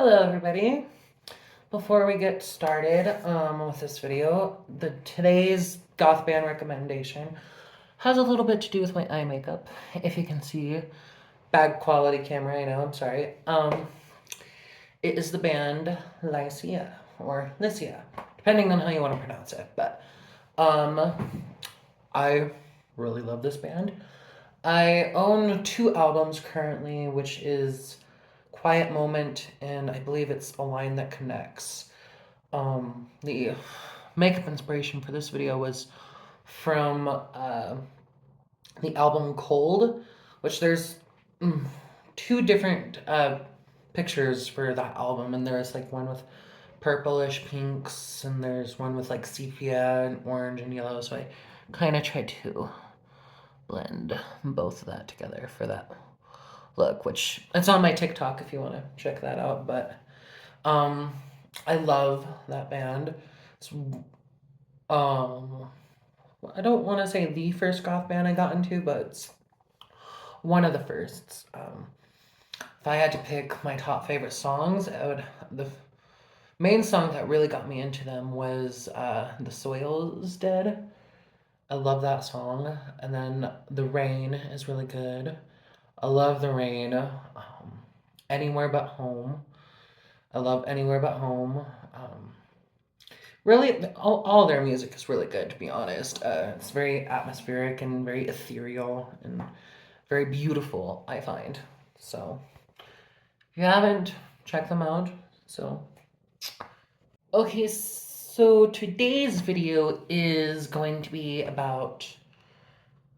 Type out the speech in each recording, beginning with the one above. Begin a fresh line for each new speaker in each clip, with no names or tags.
Hello everybody. Before we get started with this video, today's goth band recommendation has a little bit to do with my eye makeup. If you can see, bad quality camera, I know, I'm sorry. It is the band Lycia, or Lycia, depending on how you want to pronounce it. But I really love this band. I own two albums currently, which is Quiet Moment, and I believe it's A Line That Connects. The makeup inspiration for this video was from the album Cold, which there's two different pictures for that album, and there's like one with purplish pinks, and there's one with like sepia and orange and yellow, so I kind of tried to blend both of that together for that look, which it's on my TikTok if you want to check that out. But I love that band. It's I don't want to say the first goth band I got into, but it's one of the firsts. If I had to pick my top favorite songs, the main song that really got me into them was "The Soil Is Dead." I love that song, and then "The Rain" is really good. I love The Rain. Anywhere But Home. I love Anywhere But Home. Really, all their music is really good, to be honest. It's very atmospheric and very ethereal and very beautiful, I find. So, if you haven't, check them out. So, okay, so today's video is going to be about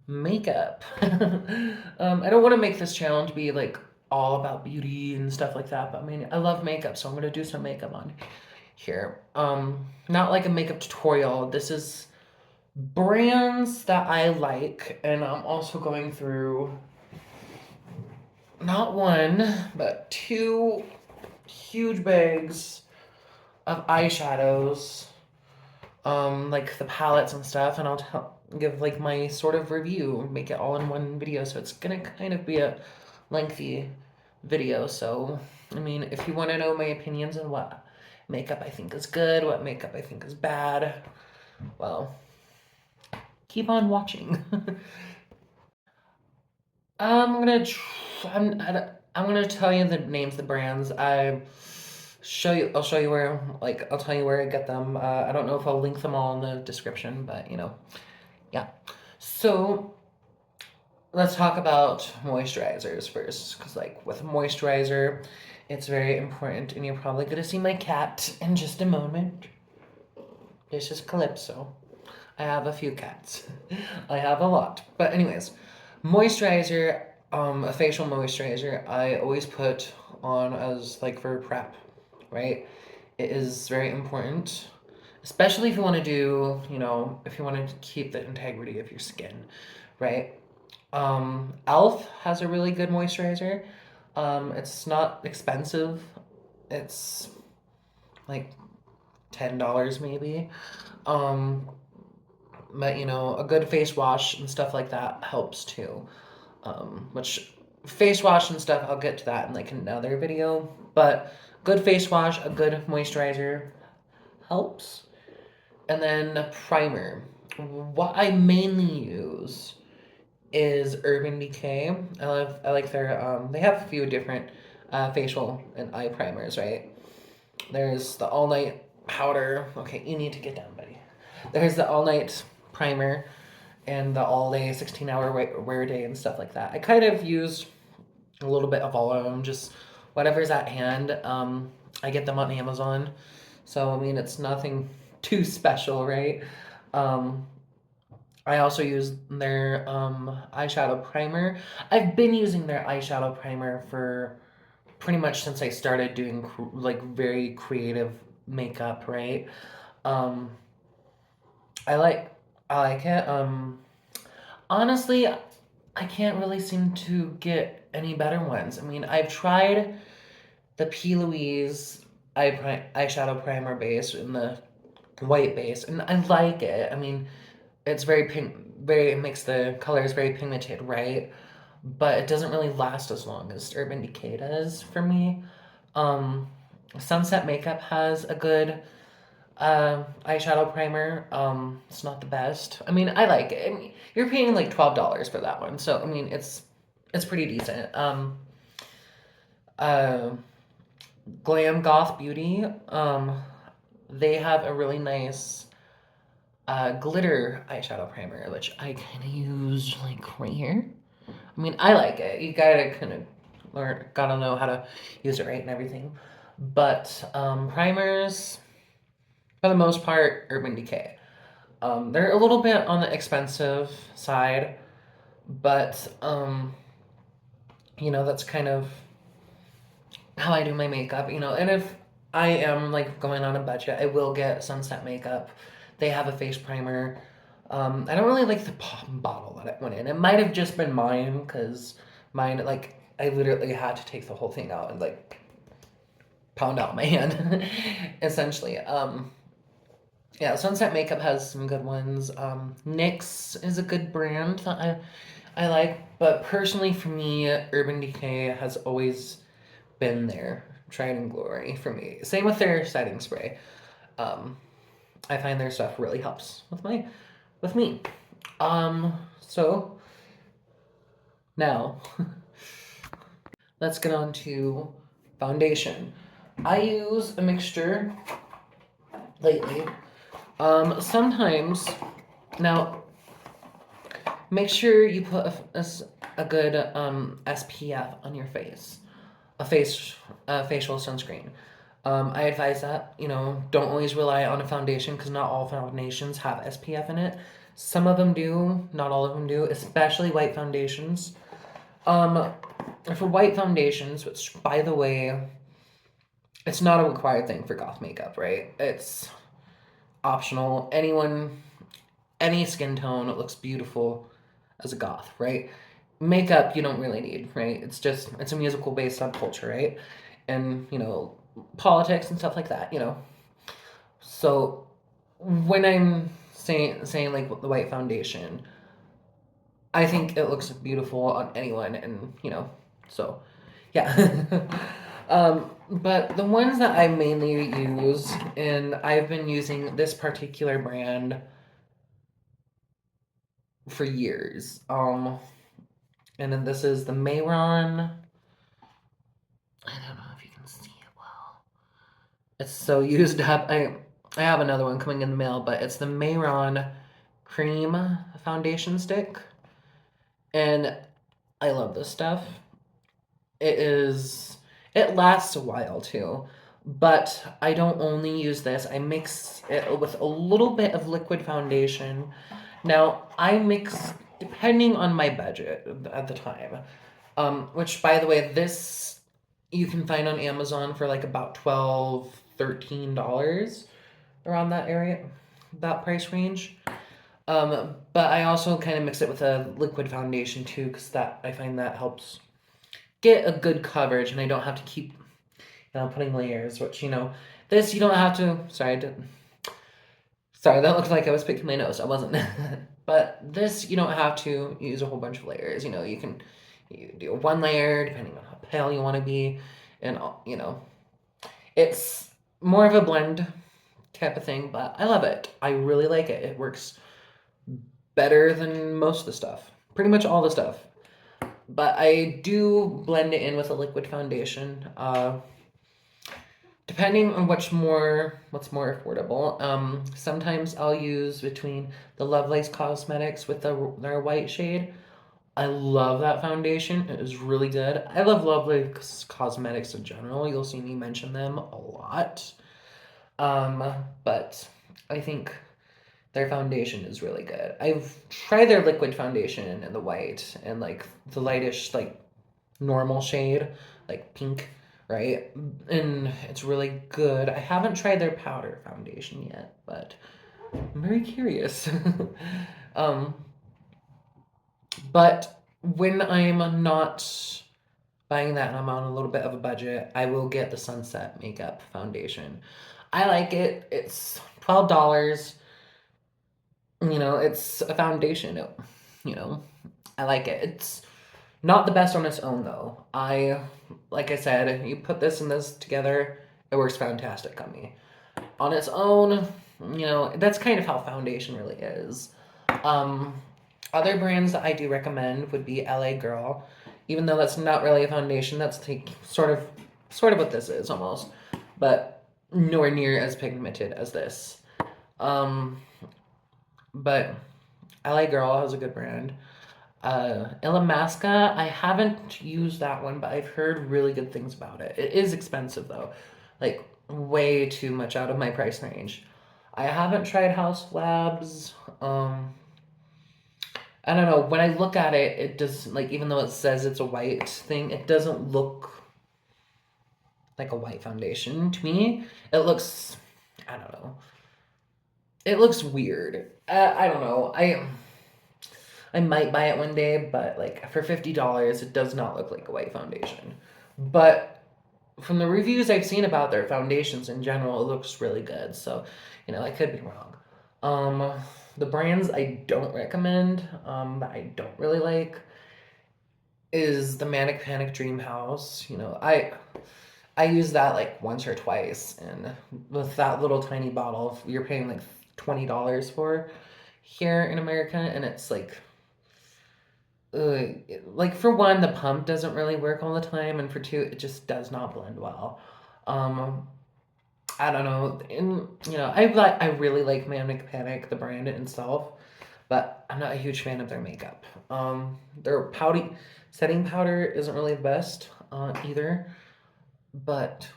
makeup. I don't want to make this challenge be like all about beauty and stuff like that, but I mean, I love makeup, so I'm gonna do some makeup on here. Not like a makeup tutorial. This is brands that I like, and I'm also going through not one, but two huge bags of eyeshadows, like the palettes and stuff, and I'll give like my sort of review, make it all in one video, so it's gonna kind of be a lengthy video. So, I mean, if you want to know my opinions on what makeup I think is good, what makeup I think is bad, well, keep on watching. I'm gonna I'm gonna tell you the names of the brands. I'll show you where, like, I'll tell you where I get them. I don't know if I'll link them all in the description, but you know, yeah. So let's talk about moisturizers first, because like with moisturizer, it's very important, and you're probably gonna see my cat in just a moment. This is Calypso. I have a few cats. I have a lot. But anyways, moisturizer, a facial moisturizer, I always put on as like for prep, right? It is very important, especially if you want to do, you know, if you want to keep the integrity of your skin, right? Elf has a really good moisturizer. It's not expensive. It's like $10 maybe. Um, but you know, a good face wash and stuff like that helps too. Which face wash and stuff, I'll get to that in like another video. But good face wash, a good moisturizer helps. And then primer. What I mainly use is Urban Decay. I like their they have a few different facial and eye primers, right? There's the all night powder. Okay, you need to get down, buddy. There's the all night primer and the all day 16-hour wear day and stuff like that. I kind of use a little bit of all of them, just whatever's at hand. I get them on Amazon, so I mean it's nothing too special, right? Um, I also use their eyeshadow primer. I've been using their eyeshadow primer for pretty much since I started doing like very creative makeup, right? Um, I like I like it. Honestly, I can't really seem to get any better ones. I mean, I've tried the P. Louise eyeshadow primer base and the white base, and I like it. I mean, it's very pink, very it makes the colors very pigmented, right? But it doesn't really last as long as Urban Decay does for me. Um, Sunset Makeup has a good eyeshadow primer. It's not the best. I mean, I like it. I mean, you're paying like $12 for that one, so I mean, it's pretty decent. Uh, Glam Goth Beauty. They have a really nice glitter eyeshadow primer, which I kind of use like right here. I mean, I like it. You gotta kind of learn, gotta know how to use it right and everything. But primers, for the most part, Urban Decay. They're a little bit on the expensive side, but that's kind of how I do my makeup. And if I am like going on a budget, I will get Sunset Makeup. They have a face primer. I don't really like the bottle that it went in. It might have just been mine because mine, like, I literally had to take the whole thing out and like pound out my hand, essentially. Yeah, Sunset Makeup has some good ones. NYX is a good brand that I like, but personally for me, Urban Decay has always been there, tried and glory for me. Same with their setting spray. Um, I find their stuff really helps with me. So now let's get on to foundation. I use a mixture lately. Sometimes now make sure you put a good SPF on your face, a facial sunscreen. I advise that, don't always rely on a foundation because not all foundations have SPF in it. Some of them do, not all of them do, especially white foundations. Um, for white foundations, which by the way, it's not a required thing for goth makeup, right? It's optional. Any skin tone, it looks beautiful as a goth, right? Makeup you don't really need, right? It's a musical based on culture, right? And politics and stuff like that. So when I'm saying like the white foundation, I think it looks beautiful on anyone, and so yeah. But the ones that I mainly use, and I've been using this particular brand for years. And then this is the Mayron. I don't know if you can see it well. It's so used up. I have another one coming in the mail, but it's the Mayron Cream Foundation Stick. And I love this stuff. It lasts a while too. But I don't only use this. I mix it with a little bit of liquid foundation. Now, I mix depending on my budget at the time. Which by the way, this you can find on Amazon for like about $12, $13 around that area, that price range. But I also kind of mix it with a liquid foundation too, because that I find that helps get a good coverage, and I don't have to keep putting layers. Which this you don't have to. Sorry, that looked like I was picking my nose. I wasn't. But this you don't have to use a whole bunch of layers. You do one layer depending on how pale you want to be, and it's more of a blend type of thing. But I love it. I really like it. It works better than most of the stuff. Pretty much all the stuff. But I do blend it in with a liquid foundation. Depending on what's more affordable. Sometimes I'll use between the Lovelace Cosmetics with their white shade. I love that foundation. It is really good. I love Lovelace Cosmetics in general. You'll see me mention them a lot. But I think their foundation is really good. I've tried their liquid foundation in the white and like the lightish, like normal shade, like pink, right? And it's really good. I haven't tried their powder foundation yet, but I'm very curious. um, but when I'm not buying that and I'm on a little bit of a budget, I will get the Sunset Makeup foundation. I like it. It's $12. It's a foundation. I like it. It's not the best on its own though. Like I said, you put this and this together, it works fantastic on me. On its own, that's kind of how foundation really is. Um, Other brands that I do recommend would be LA Girl, even though that's not really a foundation. That's like sort of what this is almost, but nowhere near as pigmented as this. Um, but LA Girl has a good brand. Illamasqua, I haven't used that one, but I've heard really good things about it. It is expensive though, like way too much out of my price range. I haven't tried House Labs. I don't know. When I look at it, it does like even though it says it's a white thing, it doesn't look like a white foundation to me. It looks, I don't know. It looks weird. I don't know. I might buy it one day, but like for $50, it does not look like a white foundation. But from the reviews I've seen about their foundations in general, it looks really good. So, I could be wrong. The brands I don't recommend, that I don't really like, is the Manic Panic Dream House. I use that like once or twice, and with that little tiny bottle, you're paying like $20 for here in America, and it's uh, like for one, the pump doesn't really work all the time, and for two, it just does not blend well. Um, I don't know, and I really like Manic Panic, the brand itself, but I'm not a huge fan of their makeup. Their pouty setting powder isn't really the best either, but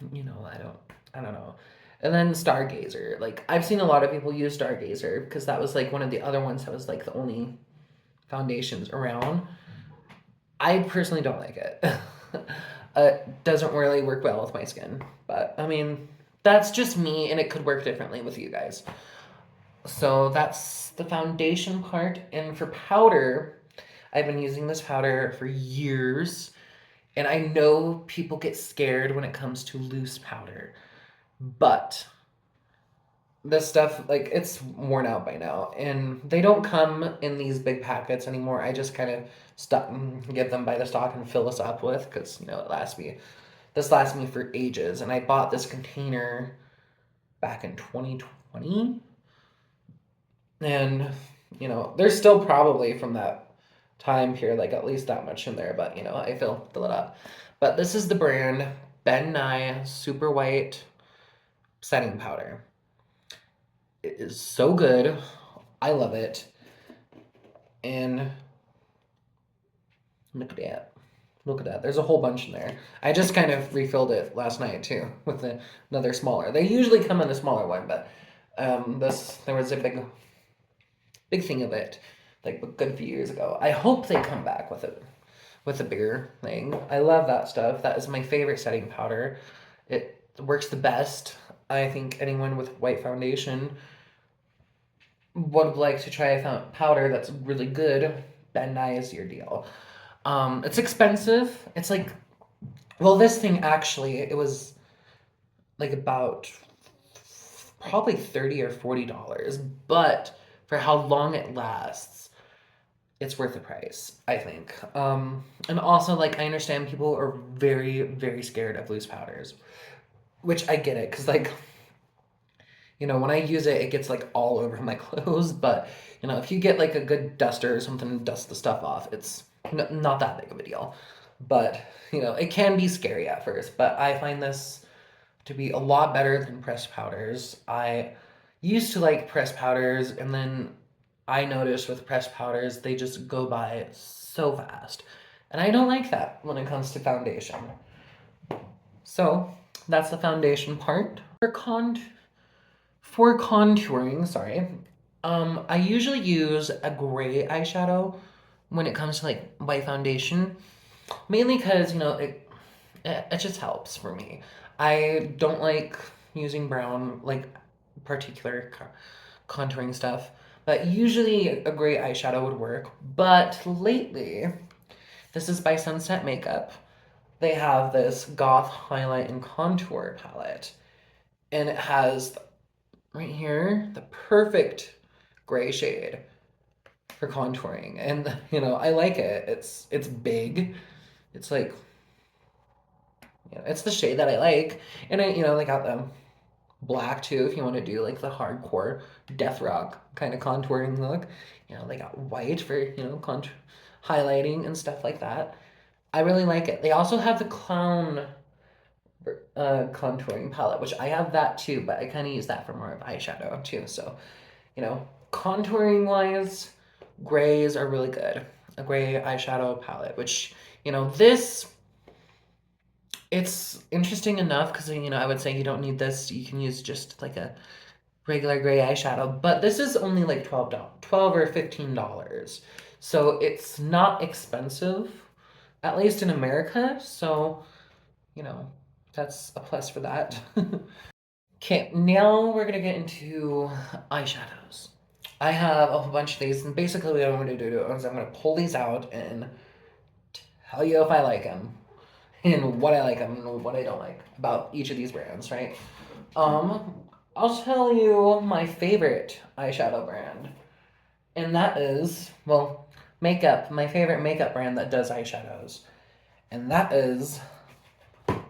I don't know. And then Stargazer, like I've seen a lot of people use Stargazer because that was like one of the other ones that was like the only foundations around. I personally don't like it. It doesn't really work well with my skin, but I mean, that's just me, and it could work differently with you guys. So that's the foundation part. And for powder, I've been using this powder for years, and I know people get scared when it comes to loose powder, but this stuff, like, it's worn out by now, and they don't come in these big packets anymore. I just kind of stop give them by the stock and fill this up with, because it lasts me. This lasts me for ages, and I bought this container back in 2020, and there's still probably from that time period like at least that much in there, but I fill it up. But this is the brand Ben Nye Super White Setting Powder. It is so good. I love it. And look at that. Look at that. There's a whole bunch in there. I just kind of refilled it last night too with another smaller. They usually come in a smaller one, but this there was a big thing of it like a good few years ago. I hope they come back with it with a bigger thing. I love that stuff. That is my favorite setting powder. It works the best. I think anyone with white foundation would like to try a powder that's really good. Ben Nye is your deal. It's expensive. It's like, well, this thing actually, it was like about probably $30 or $40, but for how long it lasts, it's worth the price, I think. And also, like, I understand people are very, very scared of loose powders, which I get it, because, like, when I use it, it gets, like, all over my clothes, but, if you get, like, a good duster or something to dust the stuff off, it's not that big of a deal. But, it can be scary at first, but I find this to be a lot better than pressed powders. I used to like pressed powders, and then I noticed with pressed powders, they just go by so fast. And I don't like that when it comes to foundation. So that's the foundation part. For contouring, sorry, I usually use a gray eyeshadow when it comes to like white foundation, mainly because it just helps for me. I don't like using brown, like particular contouring stuff, but usually a gray eyeshadow would work. But lately, this is by Sunset Makeup. They have this goth highlight and contour palette, and it has right here the perfect gray shade for contouring, and I like it. It's big. It's like it's the shade that I like. And they got the black too if you want to do like the hardcore death rock kind of contouring look. They got white for, highlighting and stuff like that. I really like it. They also have the clown contouring palette, which I have that too, but I kind of use that for more of eyeshadow too. So, contouring wise, grays are really good. A gray eyeshadow palette, which, this, it's interesting enough because, I would say you don't need this. You can use just like a regular gray eyeshadow, but this is only like $12 or $15. So it's not expensive, at least in America. So, you know, that's a plus for that. Okay, now we're gonna get into eyeshadows. I have a whole bunch of these, and basically what I'm gonna do is I'm gonna pull these out and tell you if I like them, and what I like them, and what I don't like about each of these brands, right? Um, I'll tell you my favorite eyeshadow brand, and that is, well, my favorite makeup brand that does eyeshadows, and that is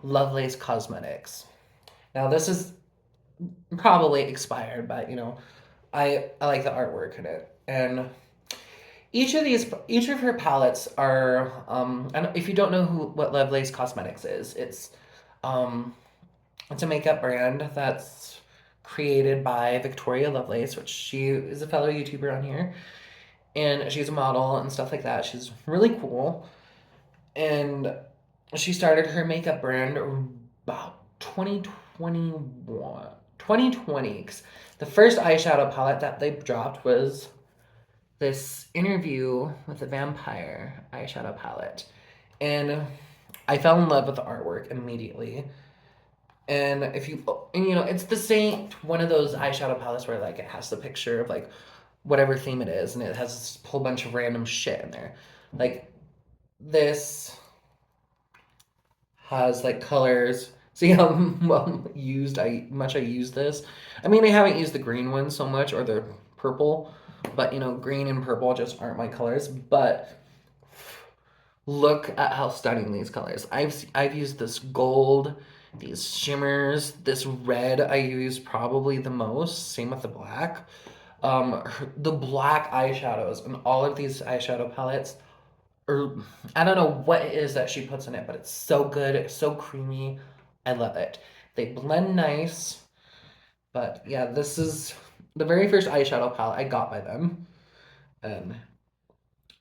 Lovelace Cosmetics. Now, this is probably expired, but I like the artwork in it, and each of her palettes are and if you don't know what Lovelace Cosmetics is, um it's a makeup brand that's created by Victoria Lovelace, which she is a fellow YouTuber on here, and she's a model and stuff like that. She's really cool, and she started her makeup brand about 2021, 2020. The first eyeshadow palette that they dropped was this interview with a vampire eyeshadow palette, and I fell in love with the artwork immediately. And it's the same one of those eyeshadow palettes where like it has the picture of like whatever theme it is, and it has a whole bunch of random shit in there. Like this has like colors. See how much I use this? I mean, I haven't used the green one so much, or the purple, but green and purple just aren't my colors. But look at how stunning these colors. I've used this gold, these shimmers, this red I use probably the most. Same with the black. The black eyeshadows and all of these eyeshadow palettes, or I don't know what it is that she puts in it, but it's so good. It's so creamy. I love it. They blend nice. But yeah, this is the very first eyeshadow palette I got by them, and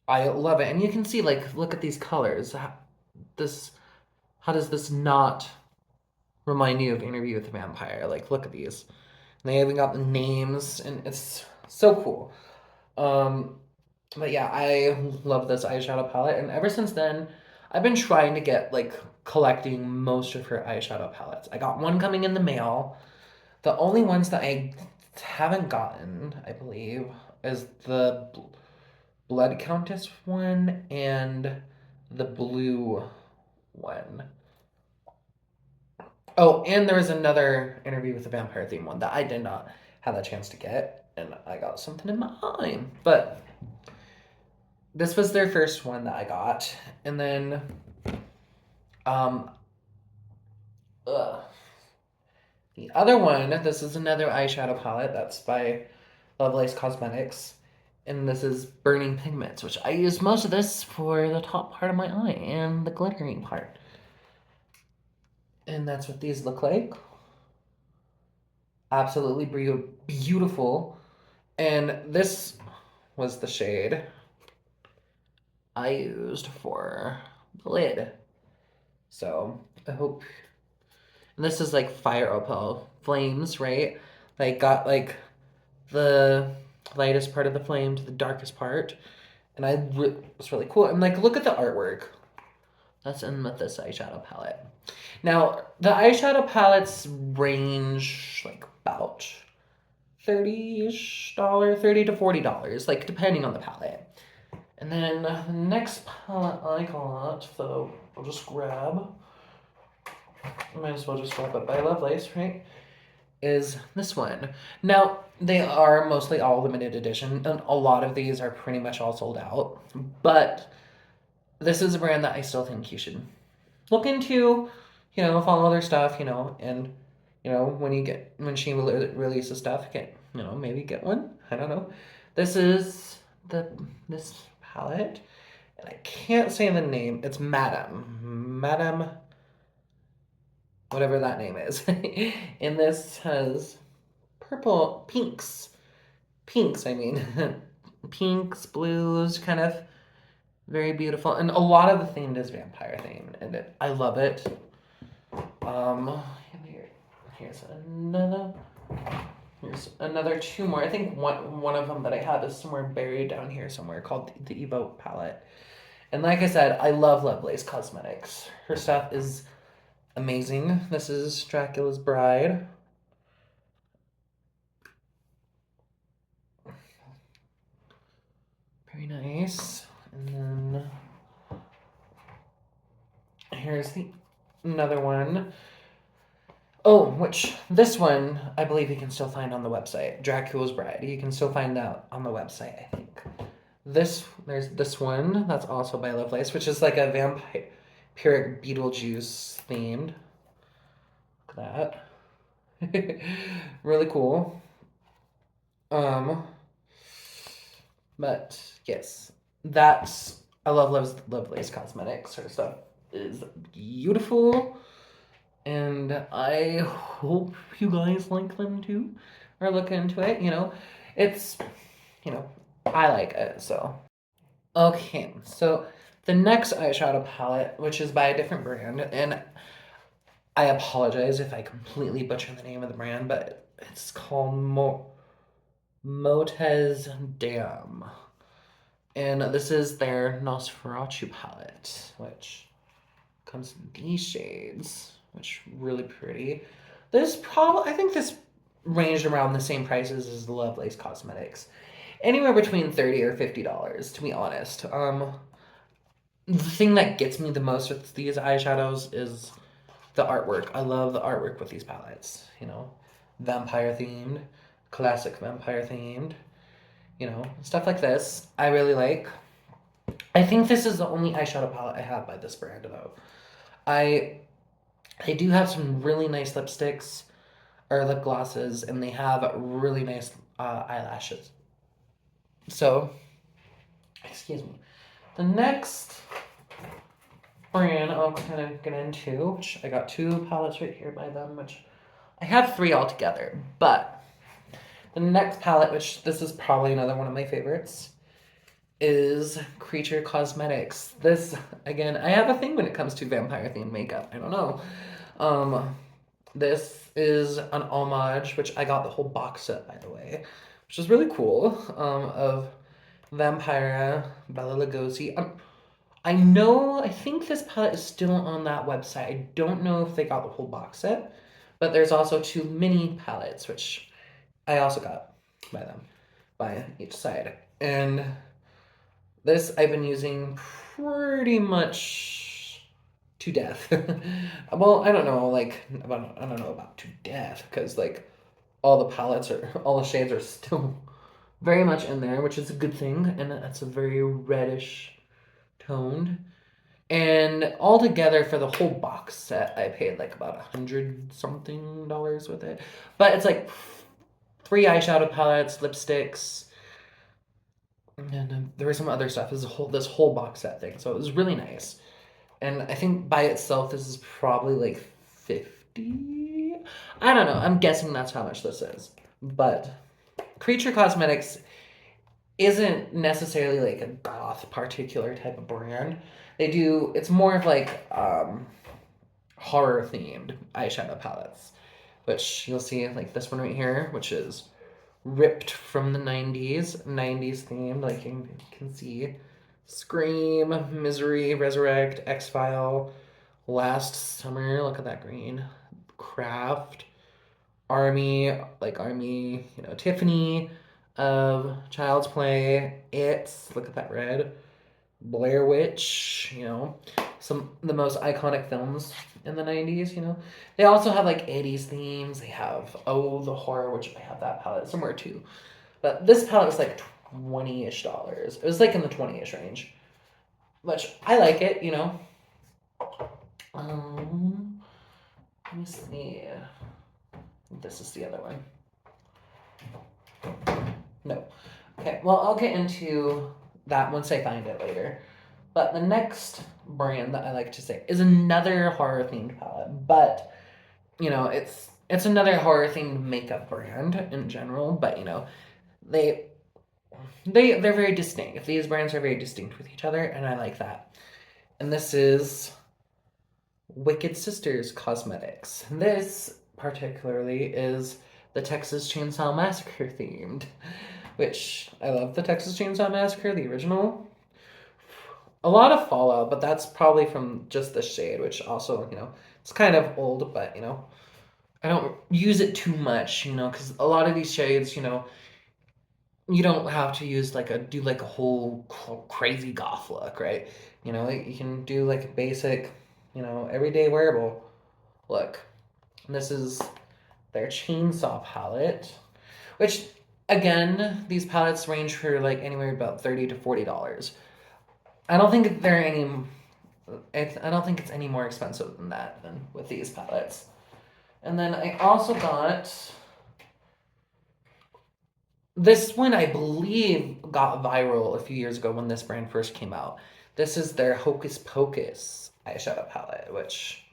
I love it. And you can see, like, look at these colors. This, how does this not remind you of Interview with the Vampire? Like, look at these. And they even got the names, and it's so cool. But yeah, I love this eyeshadow palette, and ever since then, I've been trying to get like collecting most of her eyeshadow palettes. I got one coming in the mail. The only ones that I haven't gotten, I believe, is the Blood Countess one and the blue one. Oh, and there was another Interview with the Vampire theme one that I did not have a chance to get, and I got something in my eye. But this was their first one that I got, and then, um, ugh. The other one, this is another eyeshadow palette that's by Lovelace Cosmetics, and this is Burning Pigments, which I use most of this for the top part of my eye and the glittering part. And that's what these look like. Absolutely beautiful. And this was the shade I used for the lid. So I hope. And this is like Fire Opal flames, right? Like got like the lightest part of the flame to the darkest part, and it's really cool. And like, look at the artwork that's in with this eyeshadow palette. Now the eyeshadow palettes range like about $30 to $40, like depending on the palette. And then the next palette I got, so I'll just grab. Might as well just grab it by Lovelace, right? Is this one. Now, they are mostly all limited edition, and a lot of these are pretty much all sold out. But this is a brand that I still think you should look into. follow their stuff, and when she releases stuff, maybe get one. I don't know. This is this palette, and I can't say the name. It's Madame, whatever that name is. And this has pinks. I mean, pinks, blues, kind of very beautiful, and a lot of the theme is vampire themed, and I love it. Um, here's another. Here's another two more. I think one of them that I have is somewhere buried down here somewhere called the Evoke palette. And like I said, I love Lovelace Cosmetics. Her stuff is amazing. This is Dracula's Bride. Very nice. And then here's another one. Oh, which this one I believe you can still find on the website. Dracula's Bride. You can still find that on the website, I think. There's this one that's also by Lovelace, which is like a vampiric Beetlejuice themed. Look at that. Really cool. But yes, I love Lovelace Cosmetics. Her stuff is beautiful, and I hope you guys like them too, or look into it. It's I like it so. Okay, so the next eyeshadow palette, which is by a different brand, and I apologize if I completely butcher the name of the brand, but it's called Motez Dam. And this is their Nosferatu palette, which comes in these shades, which are really pretty. I think this ranged around the same prices as the Lovelace Cosmetics. Anywhere between $30 or $50, to be honest. The thing that gets me the most with these eyeshadows is the artwork. I love the artwork with these palettes, vampire themed, classic vampire themed, stuff like this. I really like. I think this is the only eyeshadow palette I have by this brand, though. They do have some really nice lipsticks or lip glosses, and they have really nice eyelashes. So, excuse me. The next brand I'll kind of get into, which I got two palettes right here by them, which I have three altogether, but the next palette, which this is probably another one of my favorites, is Creature Cosmetics. This, again, I have a thing when it comes to vampire themed makeup. I don't know. This is an homage, which I got the whole box set, by the way, which is really cool, of Vampira, Bela Lugosi. I think this palette is still on that website. I don't know if they got the whole box set, but there's also two mini palettes, which I also got by them, by each side. And this I've been using pretty much to death. Well, I don't know, I don't know about to death, because all the shades are still very much in there, which is a good thing, and it's a very reddish toned. And altogether for the whole box set, I paid about $100 something with it. But it's three eyeshadow palettes, lipsticks, and there was some other stuff. This whole box set thing, so it was really nice. And I think by itself, this is probably 50. I don't know. I'm guessing that's how much this is. But Creature Cosmetics isn't necessarily a goth particular type of brand. It's more of horror themed eyeshadow palettes, which you'll see this one right here, which is ripped from the 90s themed, like you can see. Scream, Misery, Resurrect, X-File, Last Summer, look at that green, Craft, Army, Tiffany, of Child's Play, look at that red, Blair Witch, the most iconic films in the 90s, They also have 80s themes. They have the Horror, which I have that palette somewhere too. But this palette was $20-ish. It was in the 20-ish range, which I like it, Let me see. This is the other one. No. Okay, well, I'll get into that once I find it later. But the next brand that I like to say is another horror themed palette, but it's another horror themed makeup brand in general. But they they're very distinct. These brands are very distinct with each other, and I like that. And this is Wicked Sisters Cosmetics. This particularly is the Texas Chainsaw Massacre themed, which I love the Texas Chainsaw Massacre, the original. A lot of Fallout, but that's probably from just the shade, which also, it's kind of old, but, I don't use it too much, because a lot of these shades, you don't have to use do like a whole crazy goth look, right? You can do like a basic, everyday wearable look. And this is their chainsaw palette, which again, these palettes range for like anywhere about $30 to $40. I don't think they're any. I don't think it's any more expensive than that than with these palettes. And then I also got this one. I believe got viral a few years ago when this brand first came out. This is their Hocus Pocus eyeshadow palette, which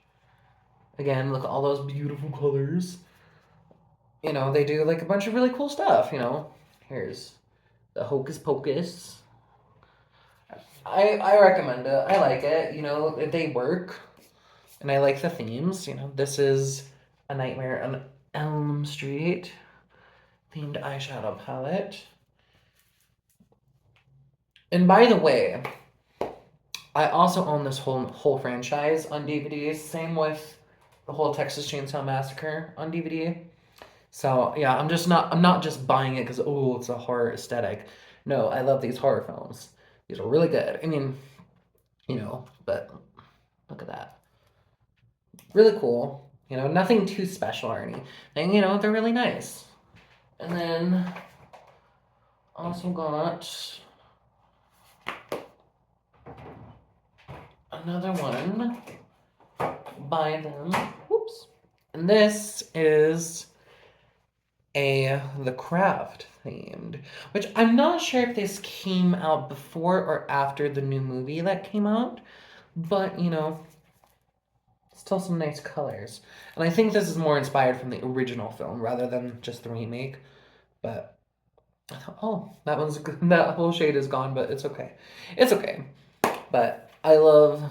again, look at all those beautiful colors. They do like a bunch of really cool stuff. Here's the Hocus Pocus. I recommend it. I like it. They work, and I like the themes. This is A Nightmare on Elm Street themed eyeshadow palette. And by the way, I also own this whole franchise on DVD. Same with the whole Texas Chainsaw Massacre on DVD. So yeah, I'm not just buying it because it's a horror aesthetic. No, I love these horror films. These are really good. I mean, but look at that. Really cool. Nothing too special or anything. They're really nice. And then also got another one by them. Whoops. And this is The Craft themed, which I'm not sure if this came out before or after the new movie that came out, but still some nice colors. And I think this is more inspired from the original film rather than just the remake. But I thought, that whole shade is gone, but it's okay. It's okay. But I love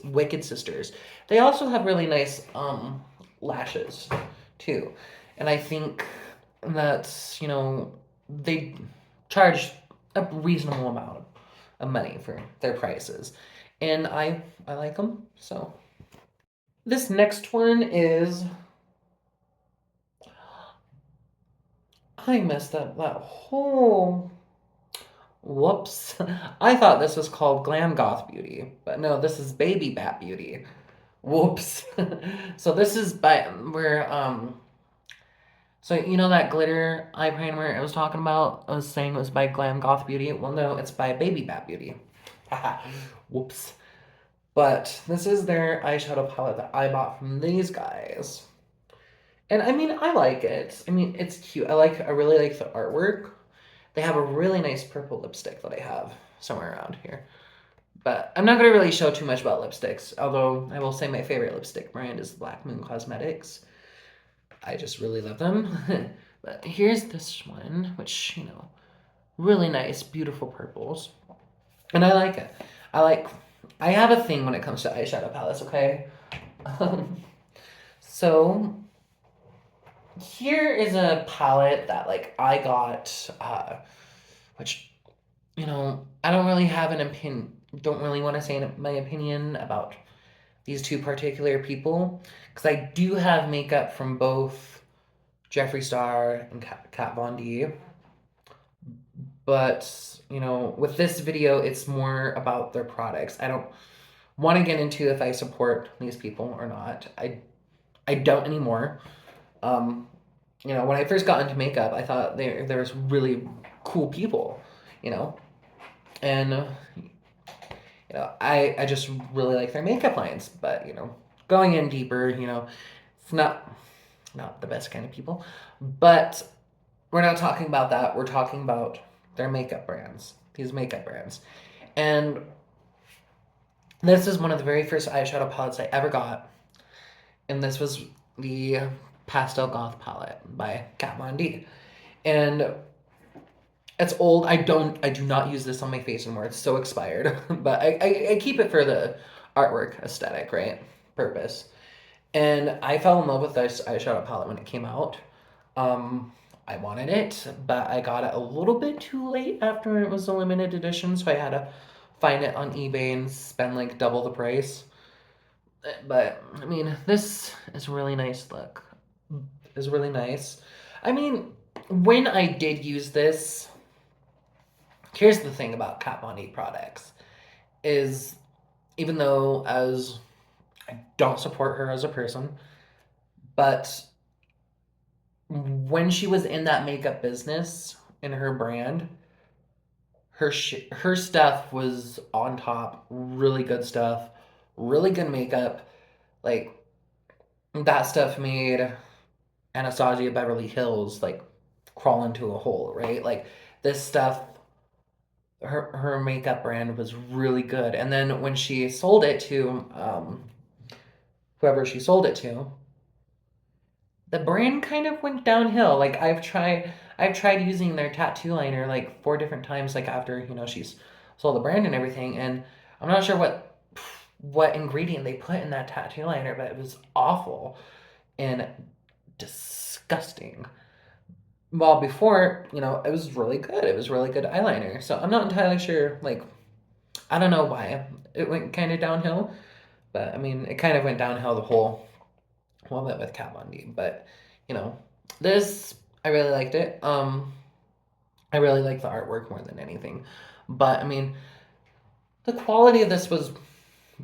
Wicked Sisters. They also have really nice lashes too. And I think that, they charge a reasonable amount of money for their prices. And I like them, so. This next one is. I messed up that whole. Whoops. I thought this was called Glam Goth Beauty, but no, this is Baby Bat Beauty. Whoops. So this is so that glitter eye primer I was talking about, I was saying it was by Glam Goth Beauty. Well, no, it's by Baby Bat Beauty. Whoops. But this is their eyeshadow palette that I bought from these guys. And I mean, I like it. I mean, it's cute. I really like the artwork. They have a really nice purple lipstick that I have somewhere around here. But I'm not going to really show too much about lipsticks, although I will say my favorite lipstick brand is Black Moon Cosmetics. I just really love them. But here's this one, which, really nice, beautiful purples. And I like it. I have a thing when it comes to eyeshadow palettes, okay? So, here is a palette that, I got, which, I don't really have an opinion, don't really want to say my opinion about these two particular people, because I do have makeup from both Jeffree Star and Kat Von D. But, with this video, it's more about their products. I don't want to get into if I support these people or not. I don't anymore. When I first got into makeup, I thought there was really cool people, and I just really like their makeup lines. But going in deeper, it's not the best kind of people. But we're not talking about that. We're talking about their makeup brands, these makeup brands. And this is one of the very first eyeshadow palettes I ever got. And this was the Pastel Goth palette by Kat Von D. And it's old. I do not use this on my face anymore. It's so expired. But I keep it for the artwork aesthetic, right? Purpose. And I fell in love with this eyeshadow palette when it came out. I wanted it, but I got it a little bit too late after it was a limited edition, so I had to find it on eBay and spend like double the price. But I mean, this is a really nice look. It's really nice. I mean, when I did use this, here's the thing about Kat Von D products is even though as I don't support her as a person, but when she was in that makeup business in her brand, her stuff was on top, really good stuff, really good makeup. Like that stuff made Anastasia Beverly Hills like crawl into a hole, right? Like this stuff her makeup brand was really good. And then when she sold it to whoever she sold it to, the brand kind of went downhill. Like I've tried using their tattoo liner like 4 different times, like after, she's sold the brand and everything, and I'm not sure what ingredient they put in that tattoo liner, but it was awful and disgusting. Well, before, it was really good. It was really good eyeliner. So I'm not entirely sure, like, I don't know why it went kind of downhill, but I mean, it kind of went downhill the whole bit with Kat Von D. But, you know, this, I really liked it. I really like the artwork more than anything. But, I mean, the quality of this was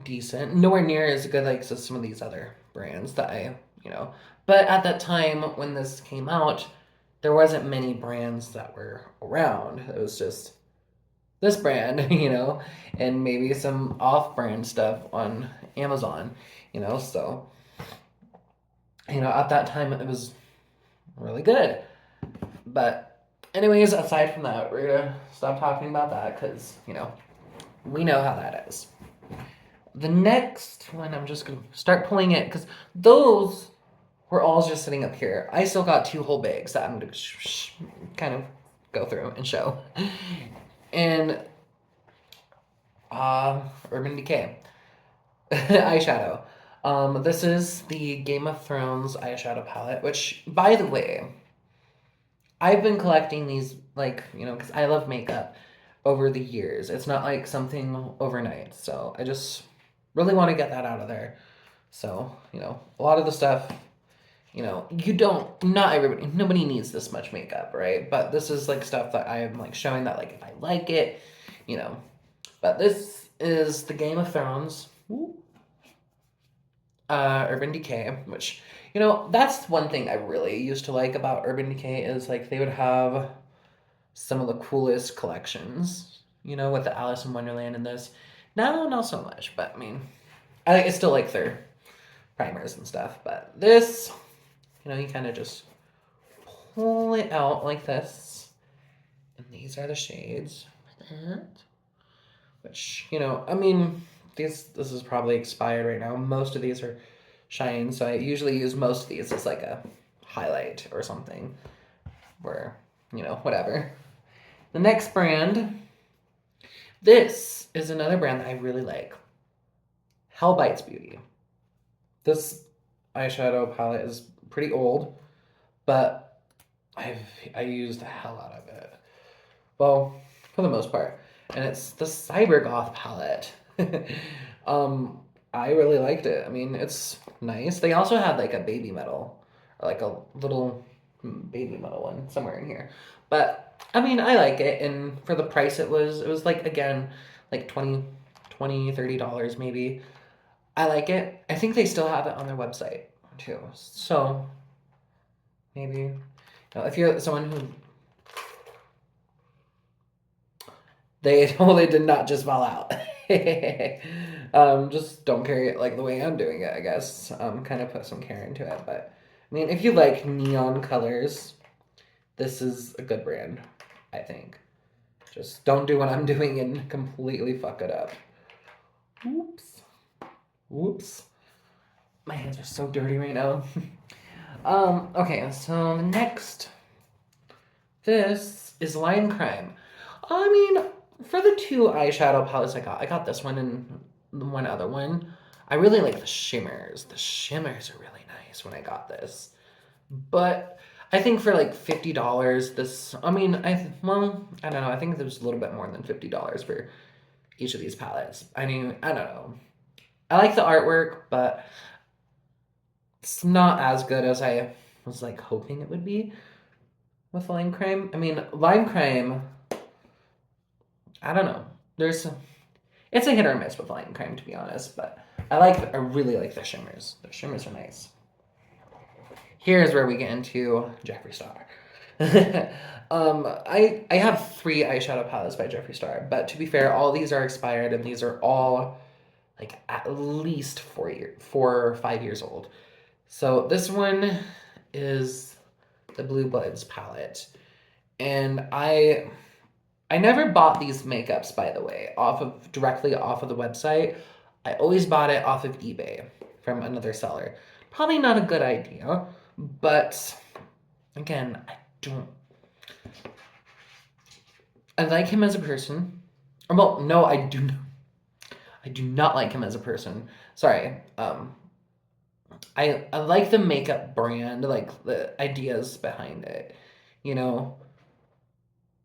decent. Nowhere near as good like some of these other brands that but at that time when this came out, there wasn't many brands that were around. It was just this brand, and maybe some off-brand stuff on Amazon, so at that time it was really good. But anyways, aside from that, we're gonna stop talking about that because we know how that is. The next one, I'm just going to start pulling it because those were all just sitting up here. I still got 2 whole bags that I'm going to kind of go through and show. And Urban Decay eyeshadow. This is the Game of Thrones eyeshadow palette, which, by the way, I've been collecting these, like, because I love makeup over the years. It's not like something overnight. So I just really want to get that out of there. So, a lot of the stuff, nobody needs this much makeup, right? But this is like stuff that I am like showing that like if I like it, But this is the Game of Thrones, Urban Decay, which, that's one thing I really used to like about Urban Decay is like they would have some of the coolest collections, with the Alice in Wonderland and this. Now, not so much, but I mean, I still like their primers and stuff, but this, you kind of just pull it out like this, and these are the shades with it, which, I mean, this is probably expired right now. Most of these are shine, so I usually use most of these as like a highlight or something, where, whatever. The next brand, this is another brand that I really like. Hell Bites Beauty. This eyeshadow palette is pretty old, but I used the hell out of it. Well, for the most part. And it's the Cyber Goth palette. I really liked it. I mean, it's nice. They also had like a baby metal, or like a little baby metal one somewhere in here. But I mean, I like it, and for the price it was like, again, like $20, $30 maybe. I like it. I think they still have it on their website too. So maybe if you're someone who they totally did not just fall out. Just don't carry it like the way I'm doing it, I guess. Kind of put some care into it, but I mean, if you like neon colors, this is a good brand, I think. Just don't do what I'm doing and completely fuck it up. Whoops. Whoops. My hands are so dirty right now. Okay, so the next. This is Lion Crime. I mean, for the two eyeshadow palettes I got this one and one other one. I really like the shimmers. The shimmers are really nice when I got this. But I think for like $50, this, I mean, well, I don't know. I think there's a little bit more than $50 for each of these palettes. I mean, I don't know. I like the artwork, but it's not as good as I was like hoping it would be with Lime Crime. I mean, Lime Crime, I don't know. It's a hit or miss with Lime Crime, to be honest, but I really like the shimmers. The shimmers are nice. Here's where we get into Jeffree Star. I have 3 eyeshadow palettes by Jeffree Star, but to be fair, all these are expired and these are all like at least 4 or 5 years old. So this one is the Blue Bloods palette, and I never bought these makeups, by the way, directly off of the website. I always bought it off of eBay from another seller. Probably not a good idea, but again, don't. I like him as a person. Well, no, I do. I do not like him as a person. Sorry. I like the makeup brand, like the ideas behind it, you know.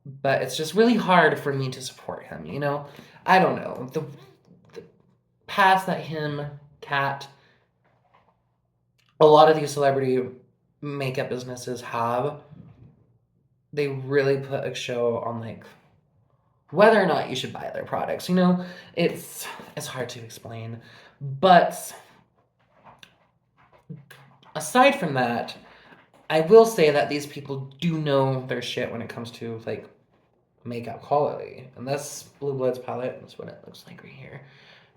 But it's just really hard for me to support him, you know. I don't know the past that him, Kat, a lot of these celebrity makeup businesses have. They really put a show on like whether or not you should buy their products. You know, it's hard to explain, but aside from that, I will say that these people do know their shit when it comes to like makeup quality. And this Blue Bloods palette, that's what it looks like right here.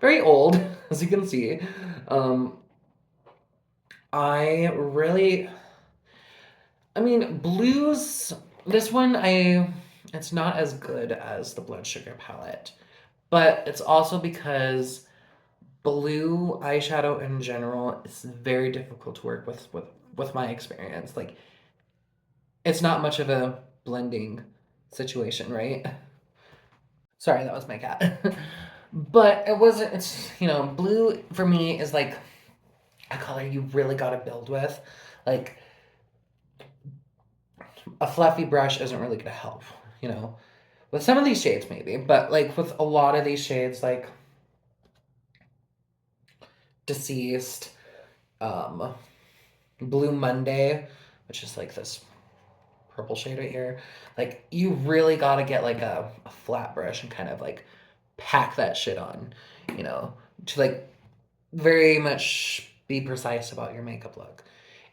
Very old, as you can see. Um, I really, I mean, blues. This one, it's not as good as the Blood Sugar palette, but it's also because blue eyeshadow in general is very difficult to work with my experience. Like, it's not much of a blending situation, right? Sorry, that was my cat. But it wasn't, it's, blue for me is like a color you really gotta build with. Like, a fluffy brush isn't really gonna help, you know? With some of these shades, maybe, but like with a lot of these shades, like Deceased, um, Blue Monday, which is like this purple shade right here, like you really gotta get like a flat brush and kind of like pack that shit on, to like very much be precise about your makeup look.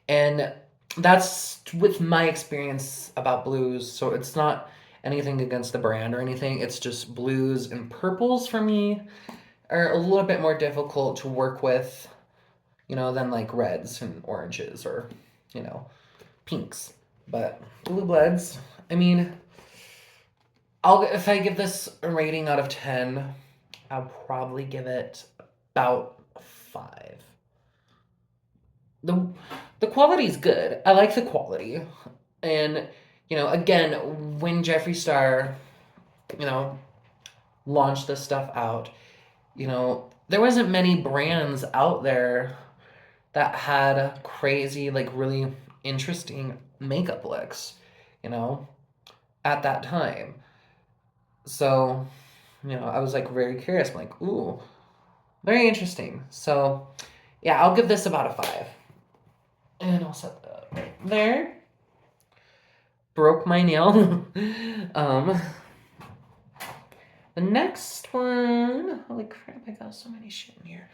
And that's with my experience about blues. So it's not anything against the brand or anything. It's just blues and purples for me are a little bit more difficult to work with, than like reds and oranges or, pinks. But Blue Bloods, I mean, if I give this a rating out of 10, I'll probably give it about 5. The quality's good. I like the quality. And, again, when Jeffree Star, you know, launched this stuff out, there wasn't many brands out there that had crazy, like really interesting makeup looks, you know, at that time. So, I was like very curious. I'm like, ooh, very interesting. So, yeah, I'll give this about a 5. And I'll set that right there. Broke my nail. um, the next one, holy crap, I got so many shit in here.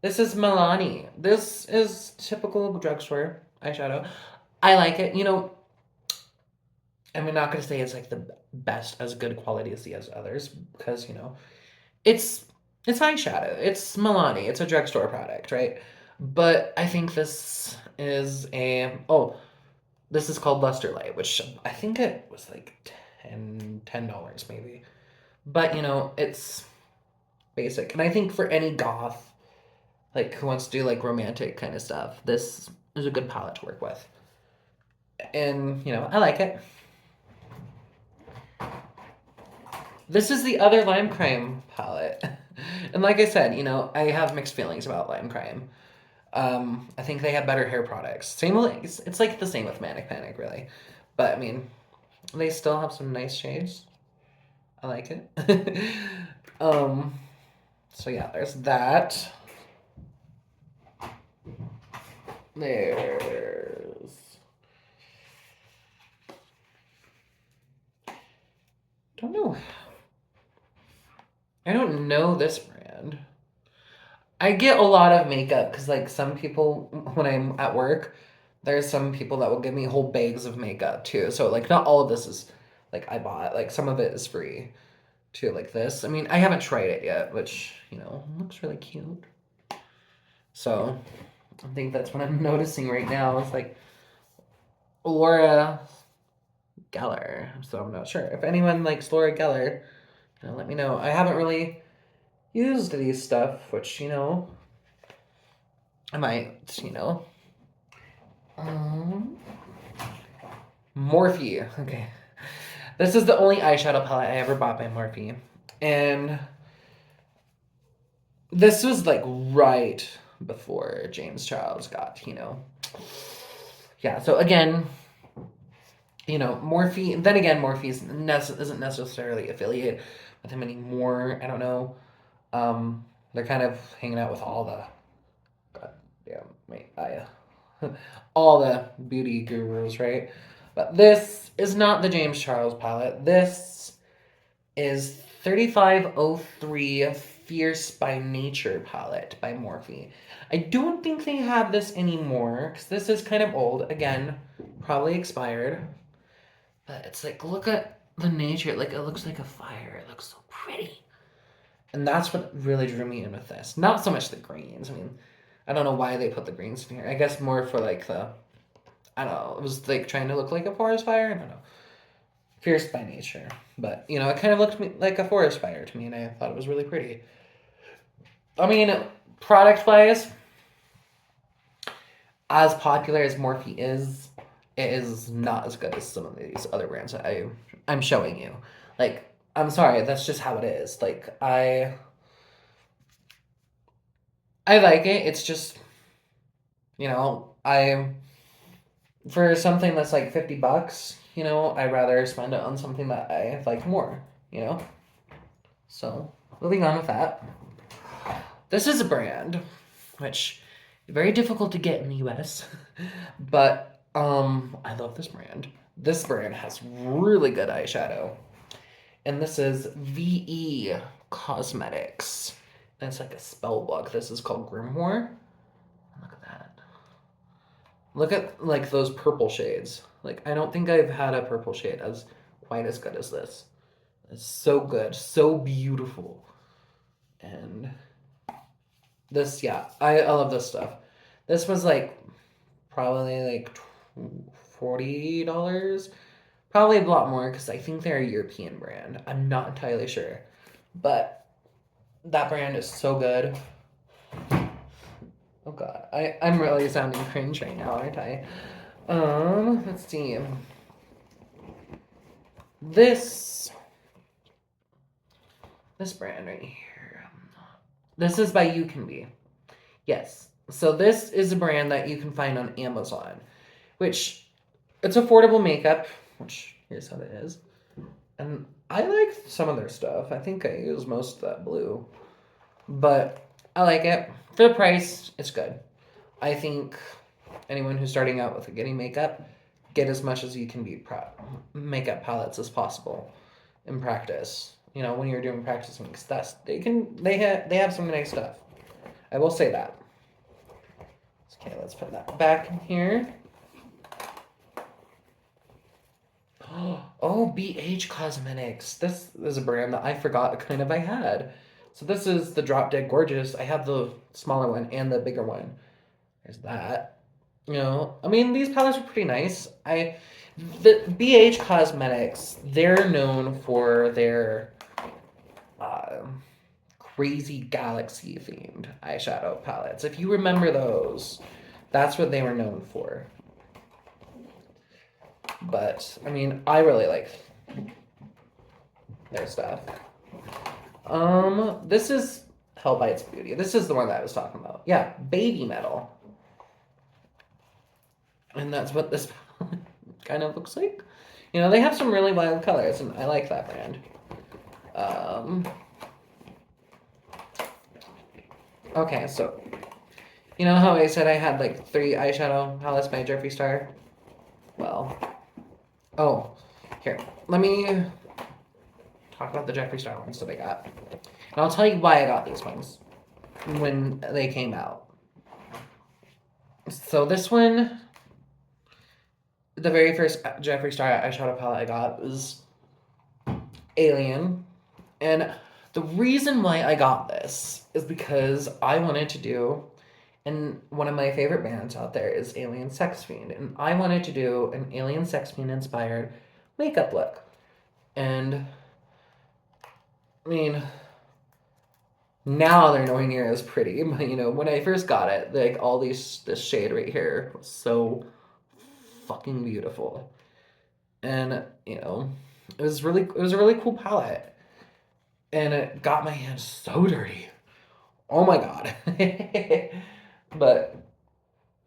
This is Milani. This is typical drugstore eyeshadow. I like it. I'm not going to say it's like the best, as good quality as the others, because, it's It's eyeshadow. It's Milani. It's a drugstore product, right? But I think this is this is called Luster Light, which I think it was like $10 maybe. But it's basic. And I think for any goth, like who wants to do like romantic kind of stuff, this is a good palette to work with. And I like it. This is the other Lime Crime palette. And like I said, I have mixed feelings about Lime Crime. I think they have better hair products. It's like the same with Manic Panic, really. But I mean, they still have some nice shades. I like it. So yeah, there's that. There's don't know. I don't know this brand. I get a lot of makeup because, like, some people, when I'm at work, there's some people that will give me whole bags of makeup too. So, like, not all of this is like I bought. Like, some of it is free too, like this. I mean, I haven't tried it yet, which, looks really cute. So, I think that's what I'm noticing right now. It's like Laura Geller. So, I'm not sure. If anyone likes Laura Geller, let me know. I haven't really used these stuff, which, I might, Morphe. Okay. This is the only eyeshadow palette I ever bought by Morphe. And this was like right before James Charles got, Yeah, so again, Morphe, then again, Morphe isn't necessarily affiliated with him anymore. I don't know. They're kind of hanging out with all the, God damn, wait, all the beauty gurus, right? But this is not the James Charles palette. This is 3503 Fierce by Nature palette by Morphe. I don't think they have this anymore because this is kind of old. Again, probably expired. But it's like, look at the nature. Like, it looks like a fire. It looks so pretty. And that's what really drew me in with this. Not so much the greens. I mean, I don't know why they put the greens in here. I guess more for like I don't know. It was like trying to look like a forest fire. I don't know. Fierce by Nature. But, it kind of looked like a forest fire to me, and I thought it was really pretty. I mean, product-wise, as popular as Morphe is, it is not as good as some of these other brands that I'm showing you. Like, I'm sorry, that's just how it is. Like, I like it. It's just, for something that's like $50, I'd rather spend it on something that I like more, So, moving on with that. This is a brand which is very difficult to get in the US, but I love this brand. This brand has really good eyeshadow. And this is VE Cosmetics. And it's like a spell book. This is called Grimoire. Look at that. Look at like those purple shades. Like, I don't think I've had a purple shade as quite as good as this. It's so good, so beautiful. And this, yeah, I love this stuff. This was like probably like $40. Probably a lot more because I think they're a European brand. I'm not entirely sure. But that brand is so good. Oh god, I'm really sounding cringe right now, aren't I? Let's see. This brand right here. This is by You Can Be. Yes. So this is a brand that you can find on Amazon, which it's affordable makeup, which here's how it is. And I like some of their stuff. I think I use most of that blue. But I like it. For the price, it's good. I think anyone who's starting out with getting makeup, get as much as You Can Be makeup palettes as possible in practice. When you're doing practice makes they have some nice stuff. I will say that. Okay, let's put that back in here. Oh, BH Cosmetics. This is a brand that I forgot I had. So this is the Drop Dead Gorgeous. I have the smaller one and the bigger one. There's that. You know, I mean, these palettes are pretty nice. The BH Cosmetics, they're known for their uh, crazy galaxy themed eyeshadow palettes. If you remember those, that's what they were known for. But I mean, I really like their stuff. This is Hell Bites Beauty. This is the one that I was talking about. Yeah, Baby Metal. And that's what this kind of looks like. You know, they have some really wild colors, and I like that brand. Okay, so you know how I said I had like 3 eyeshadow palettes by Jeffree Star? Well, oh, here, let me talk about the Jeffree Star ones that I got. And I'll tell you why I got these ones when they came out. So this one, the very first Jeffree Star eyeshadow palette I got was Alien. And the reason why I got this is because I wanted to do, and one of my favorite bands out there is Alien Sex Fiend, and I wanted to do an Alien Sex Fiend inspired makeup look. And I mean, now they're nowhere near as pretty, but you know, when I first got it, like all this shade right here was so fucking beautiful. And you know, it was a really cool palette. And it got my hands so dirty. Oh my god. But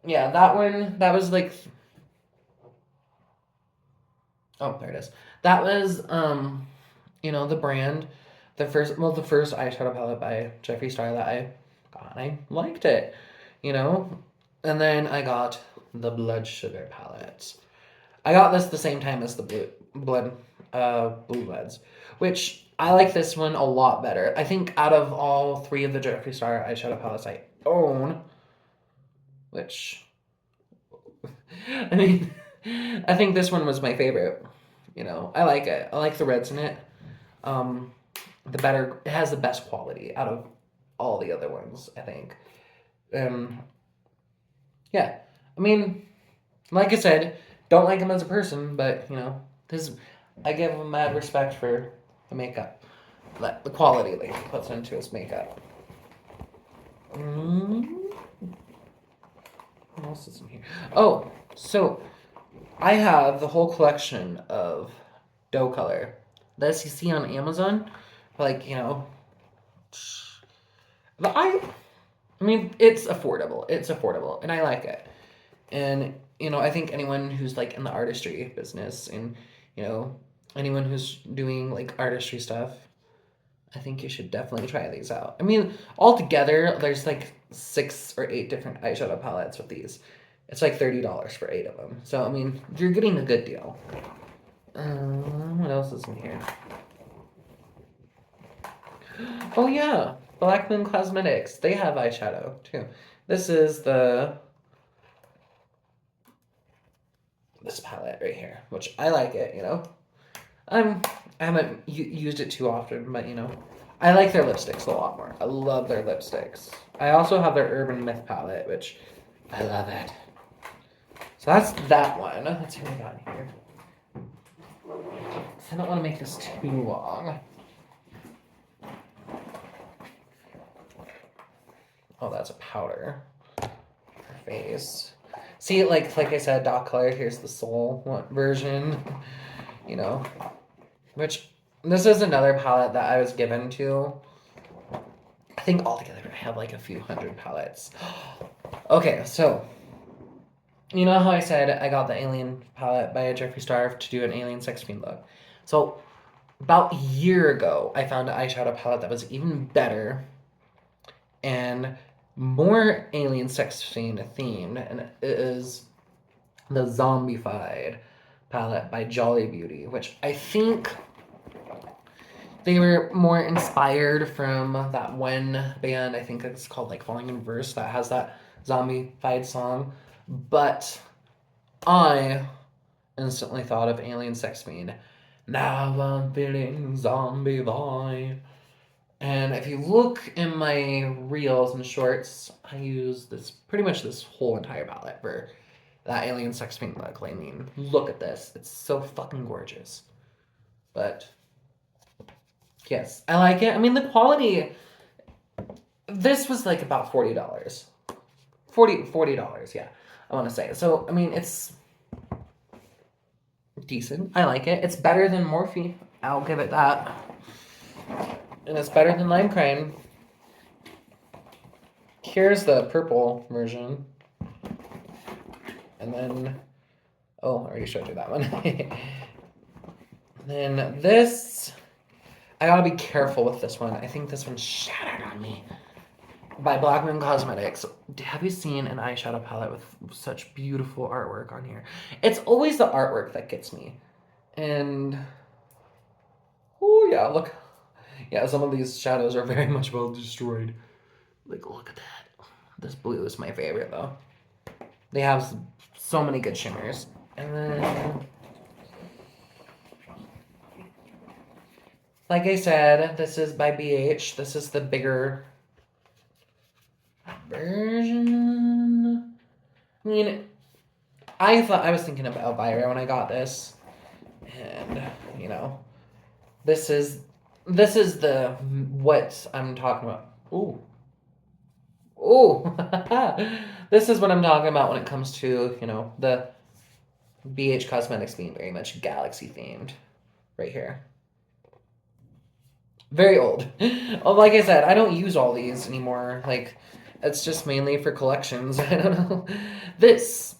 yeah, that one, that was like, oh, there it is. That was you know, the brand, the first eyeshadow palette by Jeffree Star that I got, and I liked it, you know. And then I got the Blood Sugar palette. I got this the same time as the Blue Bloods, which I like this one a lot better. I think out of all 3 of the Jeffree Star eyeshadow palettes I own, which I mean, I think this one was my favorite. You know, I like it. I like the reds in it. It has the best quality out of all the other ones, I think. Yeah. I mean, like I said, don't like him as a person, but you know, I give him mad respect for the makeup, the quality that he puts into his makeup. What else is in here? Oh, so I have the whole collection of dough color. This you see on Amazon, like you know, I mean, it's affordable. It's affordable, and I like it. And you know, I think anyone who's like in the artistry business, and you know, anyone who's doing like artistry stuff, I think you should definitely try these out. I mean, altogether, there's like 6 or 8 different eyeshadow palettes with these. It's like $30 for 8 of them. So I mean, you're getting a good deal. What else is in here? Oh yeah, Black Moon Cosmetics. They have eyeshadow too. This is this palette right here, which I like it. You know, I haven't used it too often, but you know, I like their lipsticks a lot more. I love their lipsticks. I also have their Urban Myth palette, which I love it. So that's that one. Let's see what I got in here. I don't want to make this too long. Oh, that's a powder for face. See, like I said, Dot Color. Here's the Soul version. You know, which this is another palette that I was given to. I think altogether I have like a few hundred palettes. Okay, so you know how I said I got the Alien palette by Jeffree Star to do an Alien Sex Fiend look. So about a year ago, I found an eyeshadow palette that was even better and more Alien Sex Fiend themed, and it is the Zombified palette by Jolly Beauty, which I think they were more inspired from that one band, I think it's called like Falling in Verse, that has that Zombified song. But I instantly thought of Alien Sex Fiend. Now I'm feeling zombie vibe. And if you look in my reels and shorts, I use pretty much this whole entire palette for that alien sex fiend look. I mean, look at this. It's so fucking gorgeous. But yes, I like it. I mean, the quality, this was like about $40. $40, yeah, I want to say. So, I mean, it's decent. I like it. It's better than Morphe. I'll give it that. And it's better than Lime Crime. Here's the purple version. And then, oh, I already showed you that one. Then this, I gotta be careful with this one. I think this one shattered on me. By Black Moon Cosmetics. Have you seen an eyeshadow palette with such beautiful artwork on here? It's always the artwork that gets me. And, oh yeah, look. Yeah, some of these shadows are very much well destroyed. Like, look at that. This blue is my favorite, though. They have so many good shimmers. And then, like I said, this is by BH. This is the bigger version. I mean, I was thinking of Elvira when I got this. And, you know, this is the, what I'm talking about. Ooh. Ooh. This is what I'm talking about when it comes to, you know, the BH Cosmetics being very much galaxy themed right here. Very old. Oh, like I said, I don't use all these anymore. Like, it's just mainly for collections. I don't know. This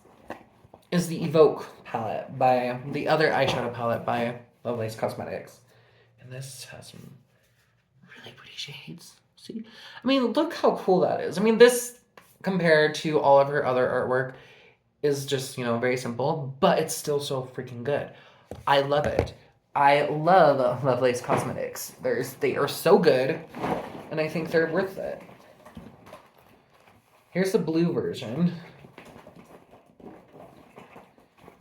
is the Evoke palette by the other eyeshadow palette by Lovelace Cosmetics. And this has some really pretty shades. See? I mean, look how cool that is. I mean, this, compared to all of her other artwork, is just, you know, very simple, but it's still so freaking good. I love it. I love Lovelace Cosmetics. They are so good, and I think they're worth it. Here's the blue version.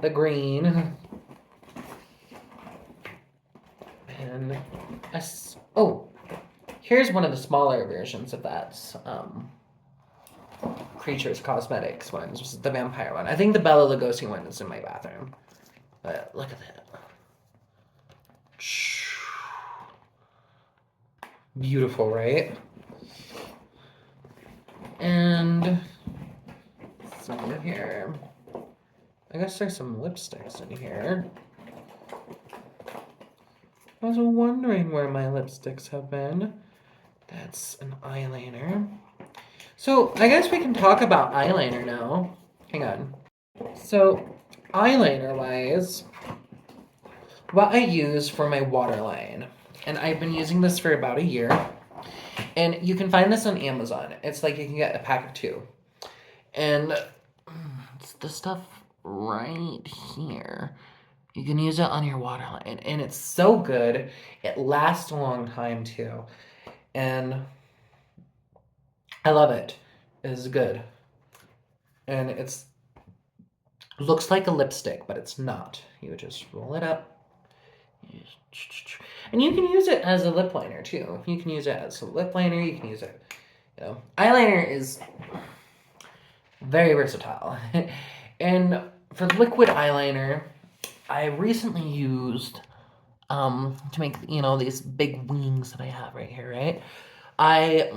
The green. And oh, here's one of the smaller versions of that. Creatures Cosmetics one, which is the vampire one. I think the Bella Lugosi one is in my bathroom. But look at that. Beautiful, right? And some in here. I guess there's some lipsticks in here. I was wondering where my lipsticks have been. That's an eyeliner. So, I guess we can talk about eyeliner now. Hang on. So, eyeliner-wise, what I use for my waterline, and I've been using this for about a year, and you can find this on Amazon. It's like you can get a pack of 2. And it's the stuff right here. You can use it on your waterline, and it's so good. It lasts a long time, too. And I love it. It is good. And it's looks like a lipstick, but it's not. You just roll it up. And you can use it as a lip liner, too. You can use it as a lip liner. You can use it, you know. Eyeliner is very versatile. And for liquid eyeliner, I recently used, to make, you know, these big wings that I have right here, right? I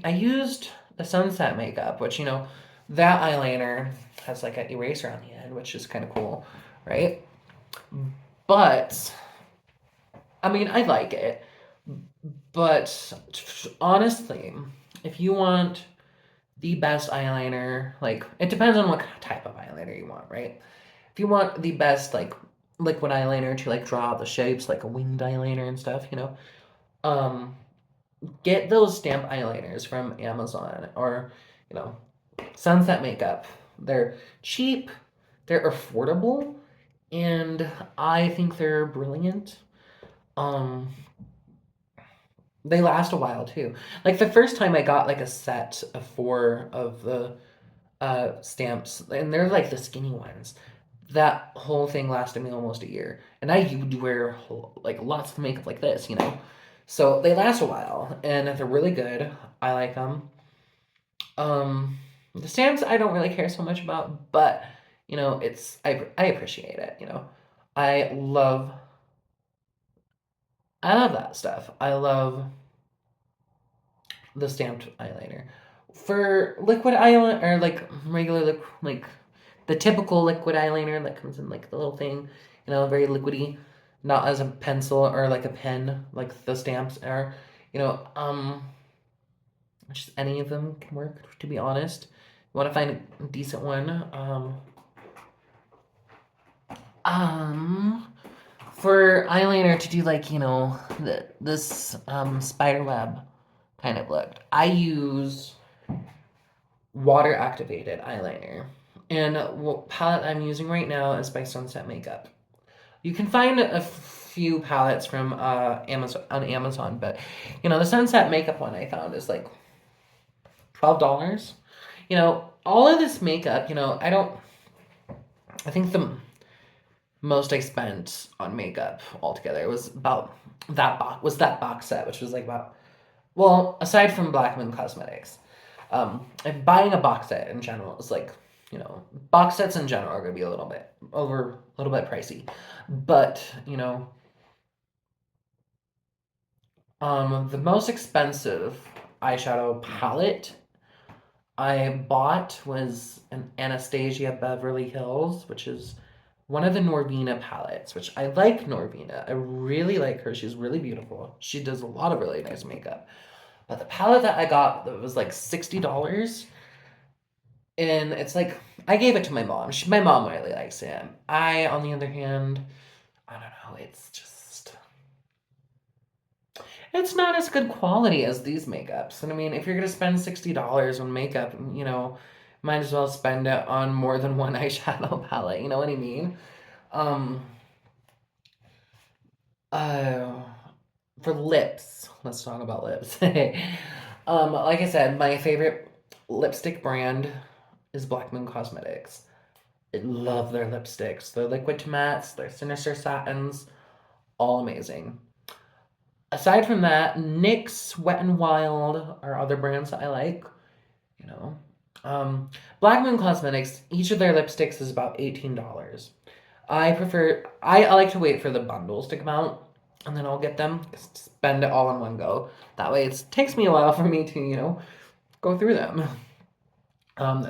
used the Sunset Makeup, which, you know, that eyeliner has like an eraser on the end, which is kind of cool, right? But, I mean, I like it. But, honestly, if you want the best eyeliner, like, it depends on what type of eyeliner you want, right? If you want the best, like, liquid eyeliner to, like, draw out the shapes, like a winged eyeliner and stuff, you know, get those stamp eyeliners from Amazon or, you know, Sunset Makeup. They're cheap, they're affordable, and I think they're brilliant. They last a while too. Like the first time I got like a set of 4 of the stamps, and they're like the skinny ones. That whole thing lasted me almost a year, and I would wear like lots of makeup like this, you know. So they last a while, and they're really good. I like them. The stamps I don't really care so much about, but it's I appreciate it. I love I love that stuff. I love the stamped eyeliner. For liquid eyeliner or like regular like the typical liquid eyeliner that comes in like the little thing, very liquidy, not as a pencil or like a pen like the stamps are. You know, um, just any of them can work. To be honest, you want to find a decent one. Um, for eyeliner to do like this spider web kind of look, I use water activated eyeliner. And what palette I'm using right now is by Sunset Makeup. You can find a few palettes from Amazon on Amazon, but the Sunset Makeup one I found is like $12. All of this makeup, I don't. I think the most I spent on makeup altogether was about that box set, which was like about, well, aside from Black Moon Cosmetics, and buying a box set in general is like, box sets in general are gonna be a little bit pricey, but the most expensive eyeshadow palette I bought was an Anastasia Beverly Hills, which is one of the Norvina palettes, which I like Norvina. I really like her. She's really beautiful. She does a lot of really nice makeup. But the palette that I got that was like $60, and it's like I gave it to my mom. My mom really likes it. I, on the other hand, I don't know. It's not as good quality as these makeups. And I mean, if you're gonna spend $60 on makeup, might as well spend it on more than one eyeshadow palette. You know what I mean? Um, uh, for lips, let's talk about lips. Like I said, my favorite lipstick brand is Black Moon Cosmetics. I love their lipsticks. Their liquid to mattes, their sinister satins, all amazing. Aside from that, NYX, Wet n Wild are other brands that I like. You know, um, Black Moon Cosmetics. Each of their lipsticks is about $18. I like to wait for the bundles to come out, and then I'll get them. Spend it all in one go. That way, it takes me a while for me to go through them.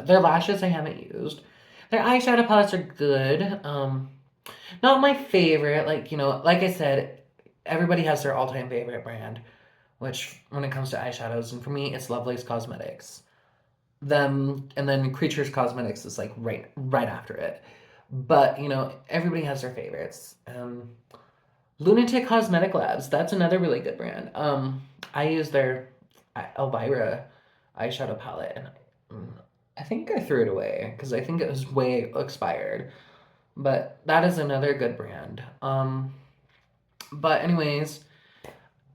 Their lashes I haven't used. Their eyeshadow palettes are good. Not my favorite. Like like I said, everybody has their all-time favorite brand, which when it comes to eyeshadows, and for me, it's Lovelace Cosmetics. Them and then Creatures Cosmetics is like right after it. But everybody has their favorites. Lunatic Cosmetic Labs, that's another really good brand. I use their Elvira eyeshadow palette, and I think I threw it away because I think it was way expired. But that is another good brand. But anyways,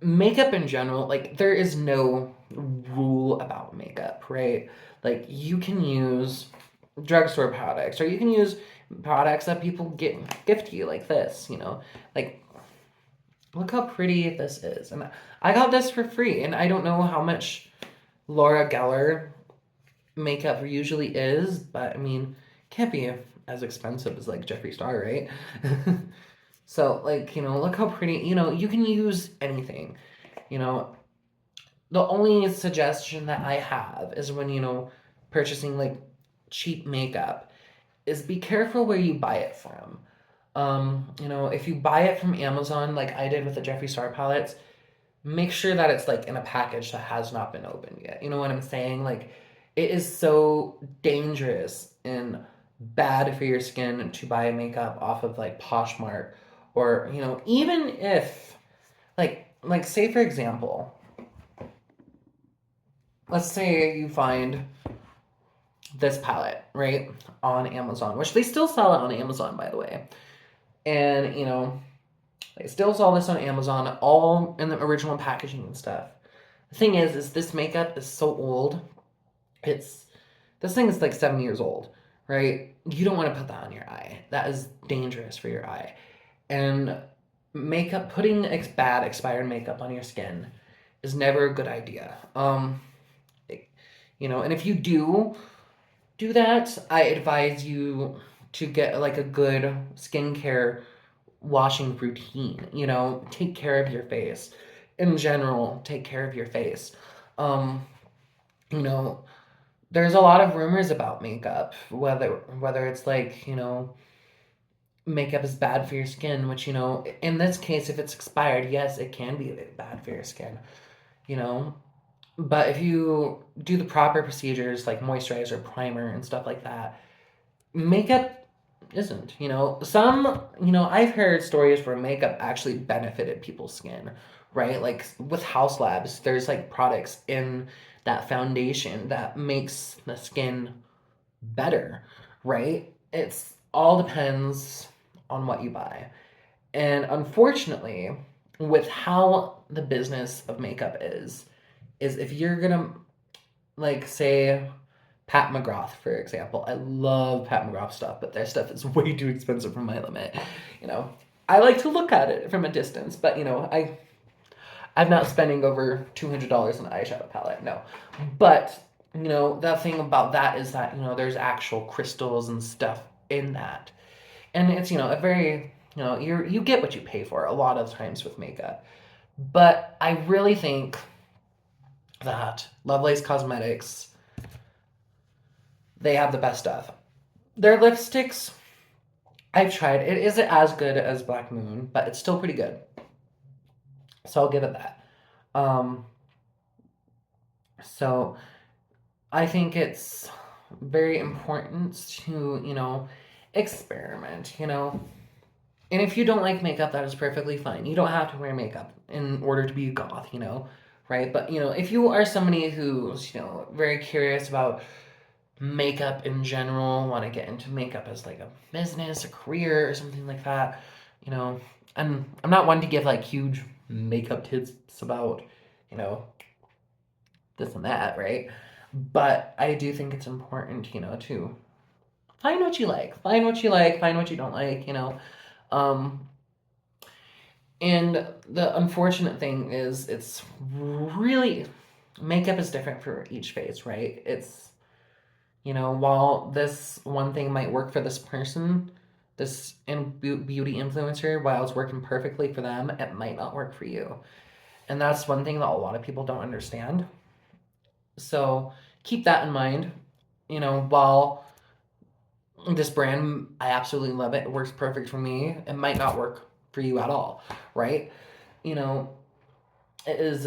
makeup in general, like there is no rule about makeup, right? Like you can use drugstore products or you can use products that people gift you like this, like look how pretty this is. And I got this for free, and I don't know how much Laura Geller makeup usually is, but I mean, can't be as expensive as like Jeffree Star, right? So like, look how pretty, you can use anything. You know, the only suggestion that I have is when, purchasing like cheap makeup is be careful where you buy it from. If you buy it from Amazon, like I did with the Jeffree Star palettes, make sure that it's like in a package that has not been opened yet. You know what I'm saying? Like it is so dangerous and bad for your skin to buy makeup off of like Poshmark or, even if like say for example, let's say you find this palette, right, on Amazon, which they still sell it on Amazon, by the way. And, they still sell this on Amazon, all in the original packaging and stuff. The thing is this makeup is so old. This thing is like 7 years old, right? You don't want to put that on your eye. That is dangerous for your eye. And makeup, putting bad expired makeup on your skin is never a good idea. It- and if you do that, I advise you to get like a good skincare washing routine. Take care of your face. In general, take care of your face. Um, you know, there's a lot of rumors about makeup, whether it's like, makeup is bad for your skin, which, in this case, if it's expired, yes, it can be bad for your skin, you know. But if you do the proper procedures like moisturizer, primer, and stuff like that, makeup isn't. I've heard stories where makeup actually benefited people's skin, right? Like with House Labs, there's like products in that foundation that makes the skin better, right? It's all depends on what you buy. And unfortunately, with how the business of makeup is if you're gonna like say Pat McGrath, for example. I love Pat McGrath stuff, but their stuff is way too expensive for my limit. You know, I like to look at it from a distance, but I'm not spending over $200 on an eyeshadow palette. No, but the thing about that is that there's actual crystals and stuff in that, and it's a very you get what you pay for a lot of times with makeup. But I really think that Lovelace Cosmetics, they have the best stuff. Their lipsticks, I've tried. It isn't as good as Black Moon, but it's still pretty good. So I'll give it that. Um, so I think it's very important to, experiment, And if you don't like makeup, that is perfectly fine. You don't have to wear makeup in order to be a goth, right? But, if you are somebody who's, very curious about makeup in general, want to get into makeup as like a business, a career, or something like that, you know, and I'm not one to give like huge makeup tips about, you know, this and that, right? But I do think it's important, to find what you like, find what you like, find what you don't like, Um, and the unfortunate thing is, it's really makeup is different for each face, right? While this one thing might work for this person, this beauty influencer, while it's working perfectly for them, it might not work for you. And that's one thing that a lot of people don't understand. So keep that in mind. While this brand, I absolutely love it, it works perfect for me, it might not work for you at all, right? You know, it is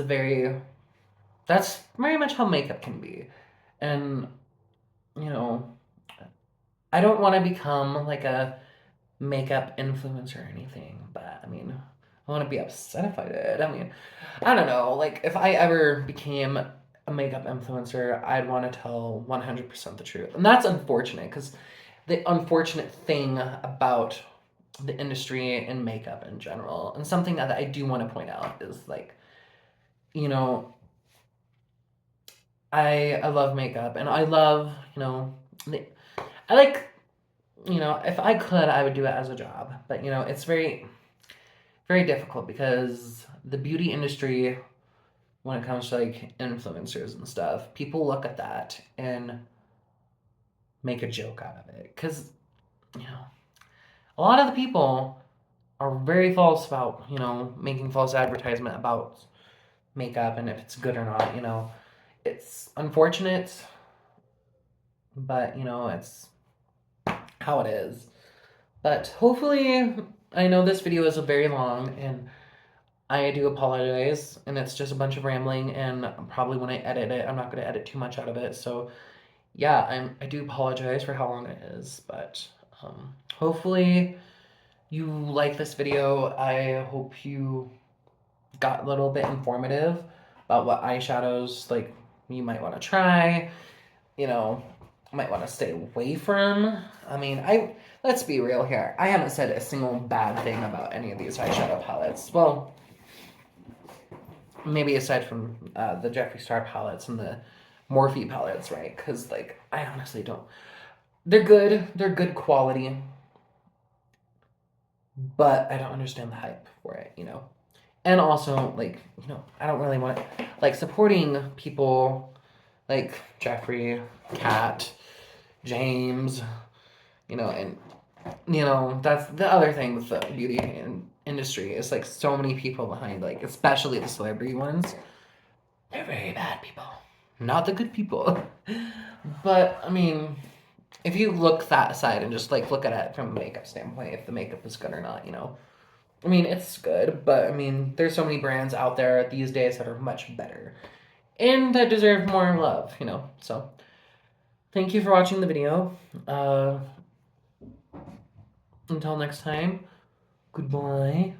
that's very much how makeup can be. And, you know, I don't want to become like a makeup influencer or anything, but I mean, I want to be upset if I did. I mean, I don't know. Like, if I ever became a makeup influencer, I'd want to tell 100% the truth. And that's unfortunate because the unfortunate thing about the industry and makeup in general, and something that I do want to point out is like, you know, I love makeup and I love, I like, if I could, I would do it as a job. But, it's very, very difficult because the beauty industry, when it comes to like influencers and stuff, people look at that and make a joke out of it. Because, a lot of the people are very false about, making false advertisement about makeup and if it's good or not, It's unfortunate, but, it's how it is. But hopefully, I know this video is very long and I do apologize, and it's just a bunch of rambling, and probably when I edit it, I'm not going to edit too much out of it. So, yeah, I do apologize for how long it is, but hopefully you like this video. I hope you got a little bit informative about what eyeshadows like you might want to try. Might want to stay away from. I mean, let's be real here. I haven't said a single bad thing about any of these eyeshadow palettes. Well, maybe aside from the Jeffree Star palettes and the Morphe palettes, right? Because like I honestly don't. They're good. They're good quality. but I don't understand the hype for it, you know. And also, like, you know, I don't really want to, like, supporting people like Jeffree, Kat, James, you know, and, you know, that's the other thing with the beauty industry is like so many people behind, like, especially the celebrity ones. They're very bad people, not the good people. But, I mean, if you look that aside and just like look at it from a makeup standpoint, if the makeup is good or not, you know, I mean, it's good, but I mean, there's so many brands out there these days that are much better and that deserve more love, you know. So, thank you for watching the video. Uh, until next time, goodbye.